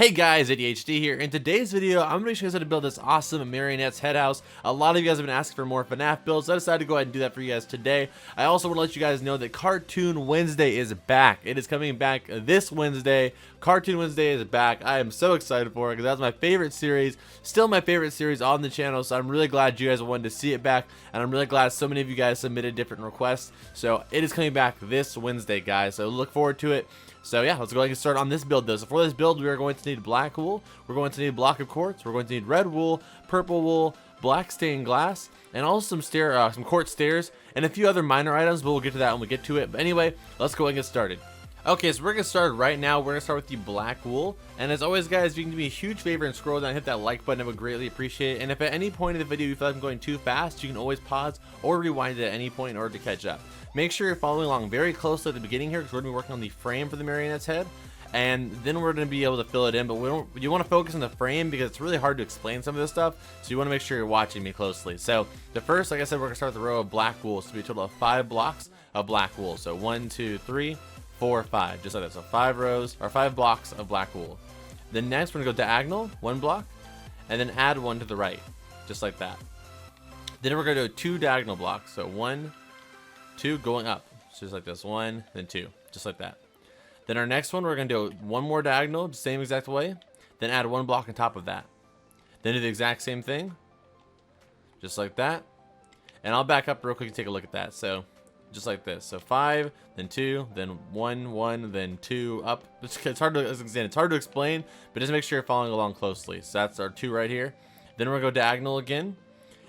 Hey guys, ADHD here. In today's video, I'm going to show you guys how to build this awesome Marionette's head house. A lot of you guys have been asking for more FNAF builds, so I decided to go ahead and do that for you guys today. I also want to let you guys know that Cartoon Wednesday is back. It is coming back this Wednesday. Cartoon Wednesday is back. I am so excited for it because that's my favorite series. Still my favorite series on the channel, so I'm really glad you guys wanted to see it back, and I'm really glad so many of you guys submitted different requests. So it is coming back this Wednesday, guys, so look forward to it. So yeah, let's go ahead and get started on this build though. So for this build, we are going to need black wool, we're going to need a block of quartz, we're going to need red wool, purple wool, black stained glass, and also some quartz stairs, and a few other minor items, but we'll get to that when we get to it. But anyway, let's go ahead and get started. Okay, so we're going to start right now. We're going to start with the black wool. And as always, guys, if you can do me a huge favor and scroll down and hit that like button, I would greatly appreciate it. And if at any point in the video you feel like I'm going too fast, you can always pause or rewind it at any point in order to catch up. Make sure you're following along very closely at the beginning here, because we're going to be working on the frame for the Marionette's head. And then we're going to be able to fill it in, but you want to focus on the frame because it's really hard to explain some of this stuff, so you want to make sure you're watching me closely. So the first, like I said, we're going to start with a row of black wool. So it'll be a total of 5 blocks of black wool. So 1, 2, 3, 4, 5, just like that. So 5 rows or 5 blocks of black wool. Then next we're going to go diagonal 1 block and then add 1 to the right, just like that. Then we're going to do 2 diagonal blocks. So 1, 2, going up, just like this. 1, then 2, just like that. Then our next one, we're going to do 1 more diagonal, the same exact way. Then add 1 block on top of that. Then do the exact same thing, just like that. And I'll back up real quick and take a look at that. So just like this. So 5, then 2, then 1, 1, then 2, up. It's hard to explain, but just make sure you're following along closely. So that's our 2 right here. Then we're going to go diagonal again.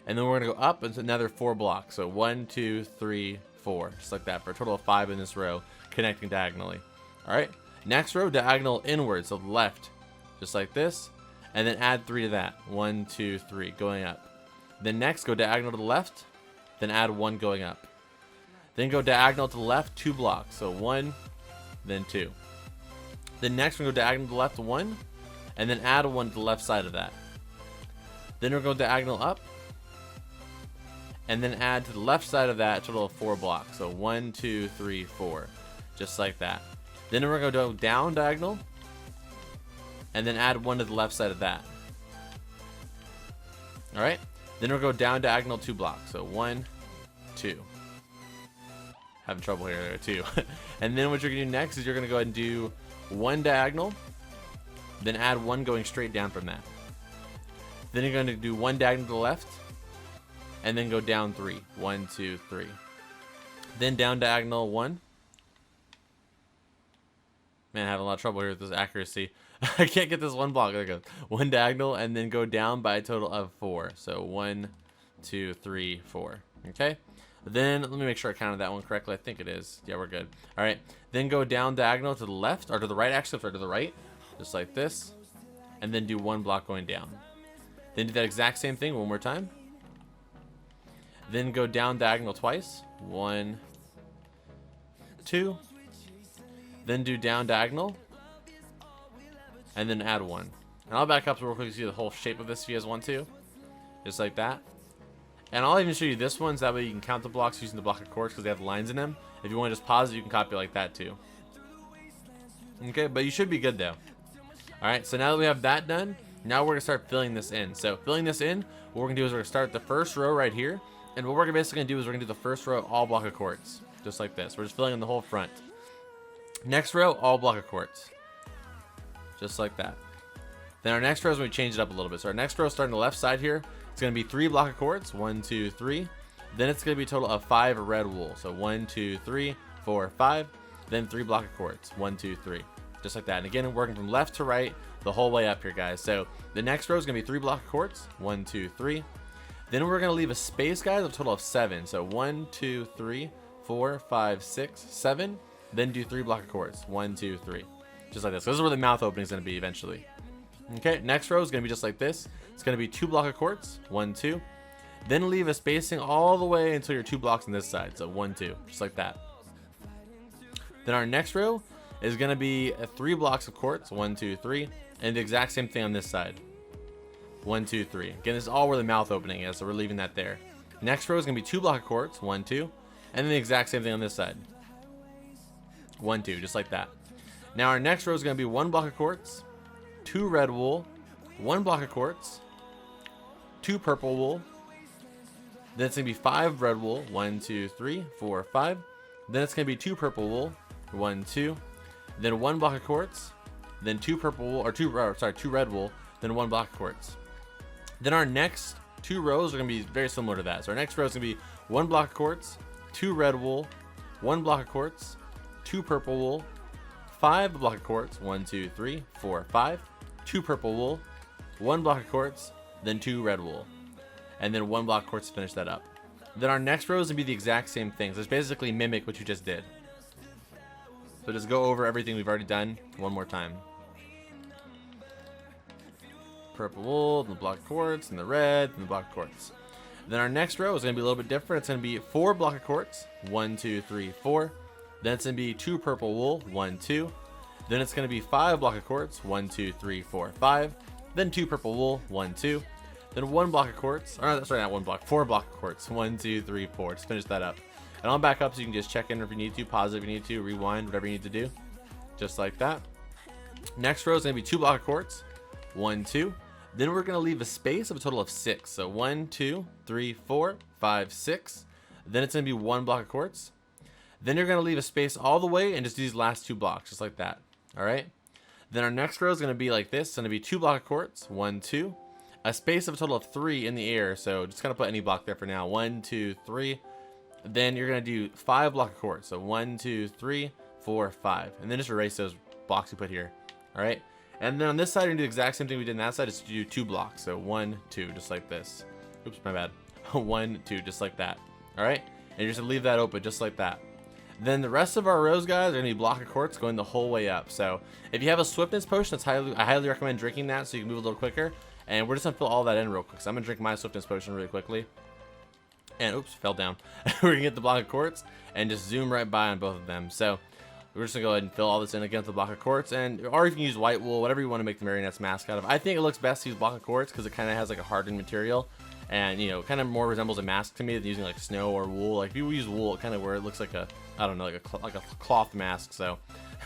And then we're going to go up into another 4 blocks. So 1, 2, 3, 4, just like that, for a total of 5 in this row, connecting diagonally. All right, next row, diagonal inwards, so left, just like this, and then add 3 to that. 1, 2, 3, going up. Then next, go diagonal to the left, then add 1 going up. Then go diagonal to the left, 2 blocks, so 1, then 2. Then next, we're going to go diagonal to the left, 1, and then add 1 to the left side of that. Then we're going to go diagonal up, and then add to the left side of that, a total of 4 blocks, so 1, 2, 3, 4, just like that. Then we're going to go down diagonal, and then add 1 to the left side of that. All right. Then we'll go down diagonal 2 blocks. So 1, 2. Having trouble here. There, 2. And then what you're going to do next is you're going to go ahead and do 1 diagonal, then add 1 going straight down from that. Then you're going to do 1 diagonal to the left, and then go down 3. 1, 2, 3. Then down diagonal 1. Man, I have a lot of trouble here with this accuracy. I can't get this 1 block. There it goes. 1 diagonal, and then go down by a total of 4. So 1, 2, 3, 4. Okay. Then let me make sure I counted that one correctly. I think it is. Yeah, we're good. All right. Then go down diagonal to the left, or to the right, actually. Sorry, to the right, just like this, and then do 1 block going down. Then do that exact same thing 1 more time. Then go down diagonal twice. 1, 2. Then do down diagonal, and then add 1. And I'll back up so real quick to see the whole shape of this if you guys want to, just like that. And I'll even show you this one, so that way you can count the blocks using the block of quartz because they have lines in them. If you want to just pause it, you can copy it like that too. Okay, but you should be good though. All right, so now that we have that done, now we're gonna start filling this in. So filling this in, what we're gonna do is we're gonna start the first row right here, and what we're basically gonna do is we're gonna do the first row all block of quartz, just like this. We're just filling in the whole front. Next row, all block of quartz, just like that. Then our next row is when we change it up a little bit. So our next row, starting the left side here, it's going to be 3 block of quartz, 1, 2, 3. Then it's going to be a total of 5 red wool. So 1, 2, 3, 4, 5. Then 3 block of quartz, 1, 2, 3, just like that. And again, working from left to right the whole way up here, guys. So the next row is going to be 3 block of quartz, 1, 2, 3. Then we're going to leave a space, guys, of a total of 7. So 1, 2, 3, 4, 5, 6, 7. Then do 3 block of quartz, 1, 2, 3, just like this. So this is where the mouth opening is going to be eventually. Okay, next row is going to be just like this. It's going to be 2 block of quartz, 1, 2. Then leave a spacing all the way until you're 2 blocks on this side. So 1, 2, just like that. Then our next row is going to be 3 blocks of quartz, 1, 2, 3, and the exact same thing on this side. 1, 2, 3. Again, this is all where the mouth opening is, so we're leaving that there. Next row is going to be 2 block of quartz, 1, 2, and then the exact same thing on this side. 1, 2, just like that. Now our next row is going to be 1 block of quartz, 2 red wool, 1 block of quartz, 2 purple wool. Then it's going to be 5 red wool, 1, 2, 3, 4, 5. Then it's going to be 2 purple wool, 1, 2. Then 1 block of quartz. Then 2 purple wool, or 2 red wool. Then 1 block of quartz. Then our next 2 rows are going to be very similar to that. So our next row is going to be 1 block of quartz, 2 red wool, 1 block of quartz, 2 purple wool, 5 block of quartz, 1, 2, 3, 4, 5. 2 purple wool, 1 block of quartz, then 2 red wool. And then 1 block of quartz to finish that up. Then our next row is going to be the exact same things. It's basically mimic what you just did. So just go over everything we've already done one more time. Purple wool, the block of quartz, and the red, and the block of quartz. Then our next row is going to be a little bit different. It's going to be 4 block of quartz, 1, 2, 3, 4. Then it's going to be 2 purple wool, 1, 2. Then it's going to be 5 block of quartz, 1, 2, 3, 4, 5. Then 2 purple wool, 1, 2. Then 1 block of quartz, or sorry, not 1 block, 4 block of quartz, 1, 2, 3, 4. Just finish that up. And I'll back up so you can just check in if you need to, pause it if you need to, rewind, whatever you need to do. Just like that. Next row is going to be 2 block of quartz, 1, 2. Then we're going to leave a space of a total of 6. So 1, 2, 3, 4, 5, 6. Then it's going to be 1 block of quartz. Then you're going to leave a space all the way and just do these last 2 blocks, just like that. All right. Then our next row is going to be like this. It's going to be 2 block of quartz, 1, 2. A space of a total of 3 in the air. So just kind of put any block there for now. 1, 2, 3. Then you're going to do 5 block of quartz. So 1, 2, 3, 4, 5. And then just erase those blocks you put here. All right. And then on this side, you're going to do the exact same thing we did on that side. Just do 2 blocks. So 1, 2, just like this. Oops, my bad. 1, 2, just like that. All right. And you're just going to leave that open just like that. Then the rest of our rows, guys, are going to be block of quartz going the whole way up. So if you have a swiftness potion, I highly recommend drinking that so you can move a little quicker. And we're just going to fill all that in real quick. So I'm going to drink my swiftness potion really quickly. And oops, fell down. We're going to get the block of quartz and just zoom right by on both of them. So we're just going to go ahead and fill all this in again with the block of quartz. Or you can use white wool, whatever you want to make the Marionette's mask out of. I think it looks best to use block of quartz because it kind of has like a hardened material. And, you know, kind of more resembles a mask to me than using like snow or wool. Like if you use wool, it kind of where it looks like a, I don't know, like a cloth mask. So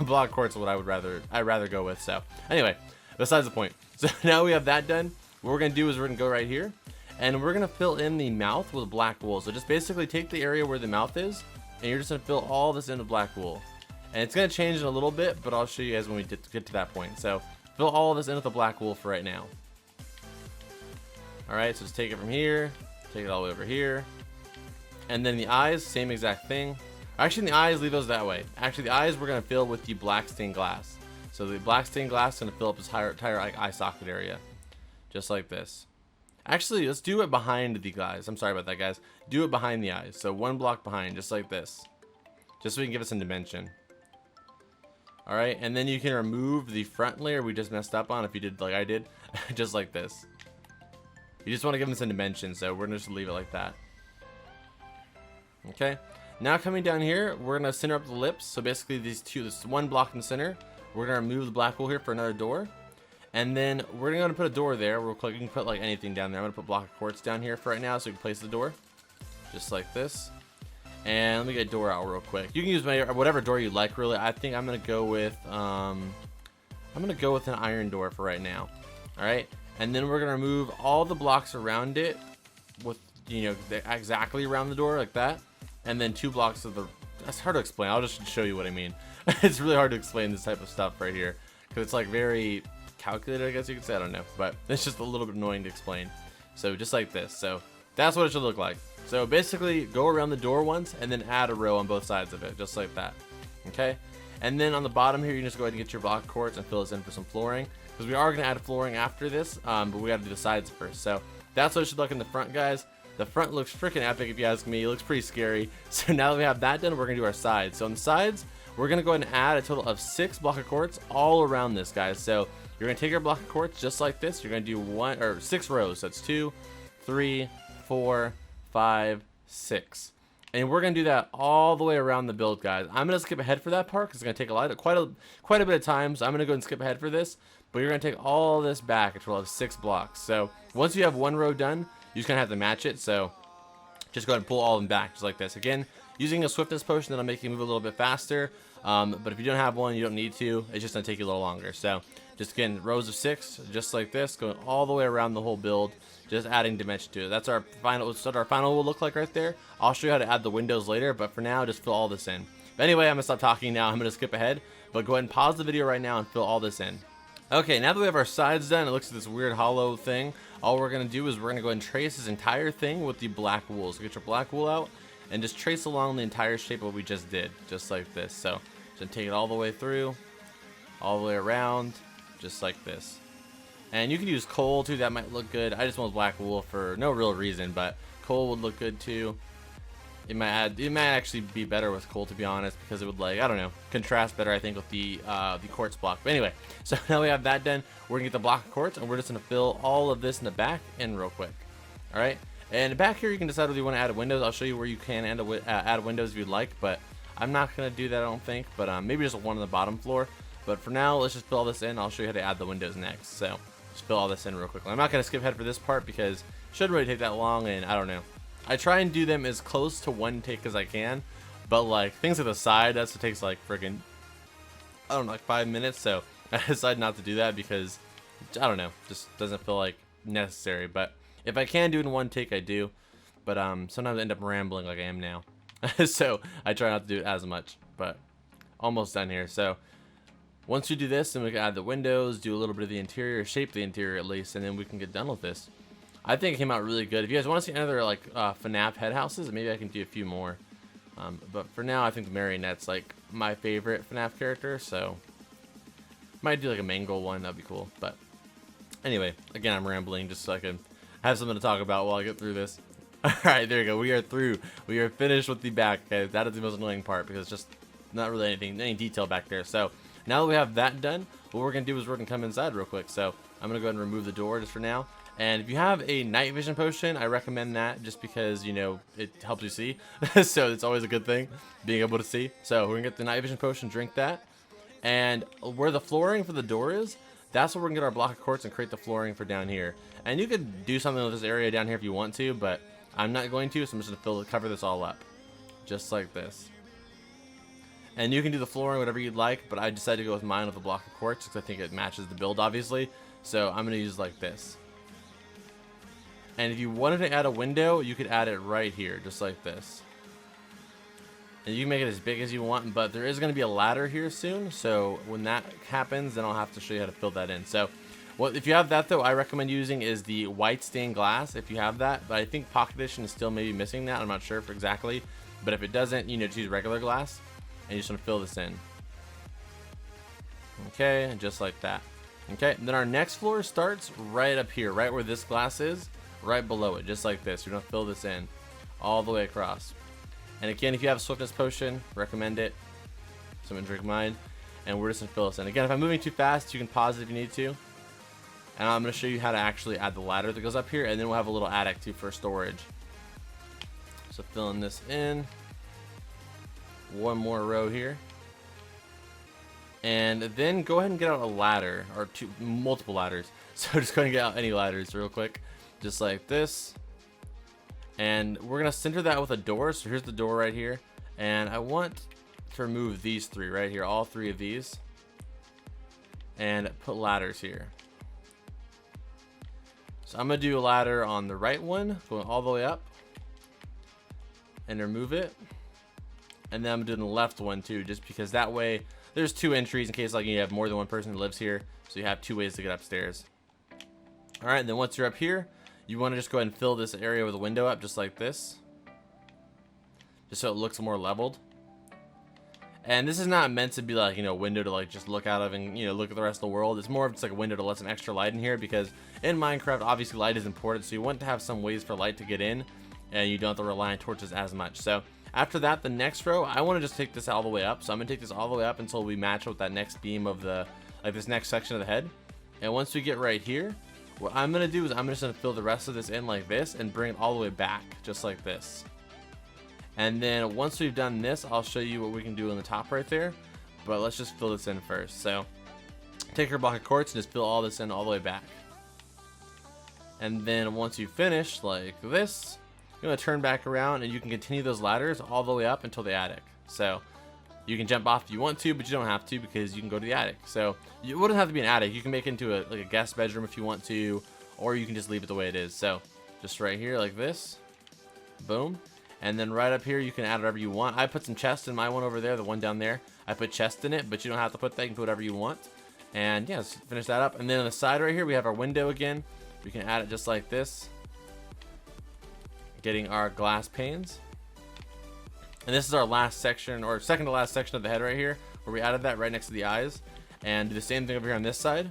block of quartz is what I'd rather go with. So anyway, besides the point. So now we have that done. What we're going to do is we're going to go right here. And we're going to fill in the mouth with black wool. So just basically take the area where the mouth is. And you're just going to fill all this in with black wool. And it's going to change in a little bit, but I'll show you guys when we get to that point. So fill all of this in with the black wool for right now. Alright, so just take it from here. Take it all the way over here. And then the eyes, same exact thing. Actually, the eyes, leave those that way. Actually, the eyes we're going to fill with the black stained glass. So the black stained glass is going to fill up this entire eye socket area. Just like this. Actually, let's do it behind the eyes. I'm sorry about that, guys. Do it behind the eyes. So 1 block behind, just like this. Just so we can give it some dimension. Alright, and then you can remove the front layer we just messed up on if you did like I did. Just like this. You just want to give them some dimension, so we're going to just leave it like that. Okay. Now coming down here, we're going to center up the lips. So basically this 1 block in the center. We're going to remove the black wool here for another door. And then we're going to put a door there real quick. You can put like anything down there. I'm going to put block of quartz down here for right now so we can place the door. Just like this. And let me get a door out real quick. You can use whatever door you like, really. I think I'm going to go with an iron door for right now. All right. And then we're going to remove all the blocks around it with, you know, exactly around the door like that. And then 2 blocks of the, that's hard to explain. I'll just show you what I mean. It's really hard to explain this type of stuff right here because it's like very calculated, I guess you could say. I don't know, but it's just a little bit annoying to explain. So just like this. So that's what it should look like. So basically go around the door once and then add a row on both sides of it, just like that. Okay. And then on the bottom here, you just go ahead and get your block of quartz and fill this in for some flooring. Because we are going to add flooring after this, but we got to do the sides first. So that's what it should look in the front, guys. The front looks freaking epic if you ask me. It looks pretty scary. So now that we have that done, we're going to do our sides. So on the sides, we're going to go ahead and add a total of 6 block of quartz all around this, guys. So you're going to take your block of quartz just like this. You're going to do 6 rows. So that's 2, 3, 4, 5, 6. And we're going to do that all the way around the build, guys. I'm going to skip ahead for that part because it's going to take quite a bit of time. So I'm going to go and skip ahead for this. But you're going to take all this back. It's of 6 blocks. So once you have 1 row done, you're just going to have to match it. So just go ahead and pull all of them back just like this. Again, using a swiftness potion that'll make you move a little bit faster. But if you don't have one, you don't need to. It's just going to take you a little longer. So Just getting rows of 6, just like this, going all the way around the whole build, just adding dimension to it. That's our final. That's what our final will look like right there. I'll show you how to add the windows later, but for now, just fill all this in. But anyway, I'm gonna stop talking now. I'm gonna skip ahead, but go ahead and pause the video right now and fill all this in. Okay, now that we have our sides done, it looks like this weird hollow thing. All we're gonna do is we're gonna go ahead and trace this entire thing with the black wool. So get your black wool out and just trace along the entire shape of what we just did, just like this. So just take it all the way through, all the way around, just like this. And you can use coal too, that might look good. I just want black wool for no real reason, but coal would look good too. It might actually be better with coal, to be honest, because it would, like, I don't know, contrast better, I think, with the quartz block. But anyway, so now we have that done. We're gonna get the block of quartz, and we're just gonna fill all of this in the back in real quick. All right, and back here you can decide whether you want to add windows. I'll show you where you can add windows if you'd like, but I'm not gonna do that, I don't think. But maybe just one on the bottom floor. But for now, let's just fill all this in. I'll show you how to add the windows next. So just fill all this in real quickly. I'm not gonna skip ahead for this part because it shouldn't really take that long, and I don't know. I try and do them as close to one take as I can, but like things at the side, that's what takes like friggin', I don't know, like 5 minutes. So I decided not to do that because I don't know, just doesn't feel like necessary. But if I can do it in one take, I do. But sometimes I end up rambling like I am now, so I try not to do it as much. But almost done here. So once we do this, then we can add the windows, do a little bit of the interior, shape the interior at least, and then we can get done with this. I think it came out really good. If you guys want to see another like FNAF head houses, maybe I can do a few more. But for now, I think the Marionette's like my favorite FNAF character, so might do like a mango one. That'd be cool. But anyway, again, I'm rambling just so I can have something to talk about while I get through this. All right, there you go. We are through. We are finished with the back. Okay, that is the most annoying part because it's just not really any detail back there. So now that we have that done, what we're gonna do is we're gonna come inside real quick. So I'm gonna go ahead and remove the door just for now. And if you have a night vision potion, I recommend that just because, you know, it helps you see. So it's always a good thing being able to see. So we're gonna get the night vision potion, drink that. And where the flooring for the door is, that's where we're gonna get our block of quartz and create the flooring for down here. And you could do something with this area down here if you want to, but I'm not going to, so I'm just gonna cover this all up. Just like this. And you can do the flooring whatever you'd like, but I decided to go with mine with a block of quartz because I think it matches the build, obviously. So I'm gonna use like this. And if you wanted to add a window, you could add it right here, just like this. And you can make it as big as you want, but there is going to be a ladder here soon. So when that happens, then I'll have to show you how to fill that in. So if you have that, though, I recommend using is the white stained glass if you have that. But I think Pocket Edition is still maybe missing that. I'm not sure if exactly. But if it doesn't, you know, just use regular glass. And you just want to fill this in. Okay, and just like that. Okay, and then our next floor starts right up here, right where this glass is. Right below it, just like this. You're gonna fill this in all the way across. And again, if you have a swiftness potion, recommend it. So I'm gonna drink mine, and we're just gonna fill this in. Again, if I'm moving too fast, you can pause it if you need to. And I'm gonna show you how to actually add the ladder that goes up here, and then we'll have a little attic too for storage. So filling this in. One more row here. And then go ahead and get out a ladder, or multiple ladders. So just go ahead and get out any ladders real quick. Just like this, and we're gonna center that with a door. So here's the door right here, and I want to remove these three right here, all three of these, and put ladders here. So I'm gonna do a ladder on the right one going all the way up and remove it, and then I'm doing the left one too, just because that way there's two entries in case like you have more than one person who lives here, so you have two ways to get upstairs. All right, and then once you're up here, you want to just go ahead and fill this area with a window up just like this, just so it looks more leveled. And this is not meant to be like, you know, a window to like just look out of and, you know, look at the rest of the world. It's more of just like a window to let some extra light in here, because in Minecraft obviously light is important, so you want to have some ways for light to get in, and you don't have to rely on torches as much. So after that, the next row, I want to just take this all the way up. So I'm gonna take this all the way up until we match with that next beam of the, like this next section of the head. And once we get right here, what I'm gonna do is I'm just gonna fill the rest of this in like this and bring it all the way back just like this. And then once we've done this, I'll show you what we can do on the top right there, but let's just fill this in first. So take your block of quartz and just fill all this in all the way back. And then once you finish like this, you're gonna turn back around and you can continue those ladders all the way up until the attic. So You can jump off if you want to, but you don't have to because you can go to the attic. So it wouldn't have to be an attic. You can make it into like a guest bedroom if you want to, or you can just leave it the way it is. So just right here like this, boom. And then right up here, you can add whatever you want. I put some chests in my one over there, the one down there. I put chest in it, but you don't have to put that. You can put whatever you want. And yeah, let's finish that up. And then on the side right here, we have our window again. We can add it just like this, getting our glass panes. And this is our last section, or second to last section of the head right here, where we added that right next to the eyes. And do the same thing over here on this side.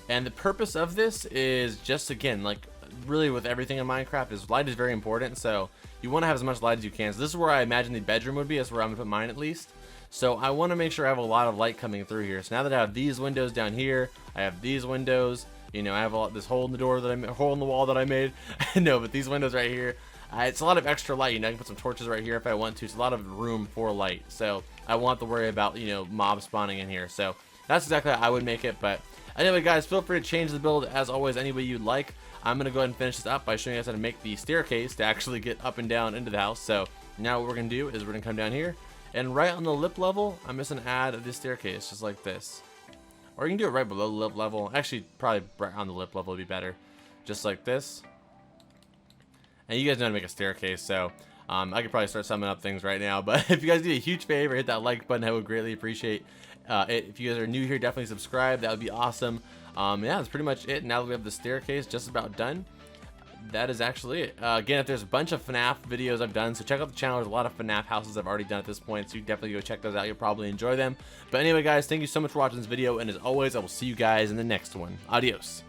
And the purpose of this is just, again, like really with everything in Minecraft, is light is very important. So you want to have as much light as you can. So this is where I imagine the bedroom would be. That's where I'm gonna put mine at least. So I want to make sure I have a lot of light coming through here. So now that I have these windows down here, I have these windows. You know, I have this hole in the door that hole in the wall that I made. No, but these windows right here, it's a lot of extra light. You know, I can put some torches right here if I want to. It's a lot of room for light. So I won't have to worry about, you know, mobs spawning in here. So that's exactly how I would make it. But anyway, guys, feel free to change the build as always any way you'd like. I'm gonna go ahead and finish this up by showing you guys how to make the staircase to actually get up and down into the house. So now what we're gonna do is we're gonna come down here, and right on the lip level, I'm just gonna add this staircase just like this. Or you can do it right below the lip level. Actually, probably right on the lip level would be better. Just like this. And you guys know how to make a staircase, so I could probably start summing up things right now. But if you guys do a huge favor, hit that like button. I would greatly appreciate it. If you guys are new here, definitely subscribe. That would be awesome. Yeah, that's pretty much it. Now that we have the staircase just about done, that is actually it. Again, if there's a bunch of FNAF videos I've done, so check out the channel. There's a lot of FNAF houses I've already done at this point, so you definitely go check those out. You'll probably enjoy them. But anyway, guys, thank you so much for watching this video, and as always, I will see you guys in the next one. Adios.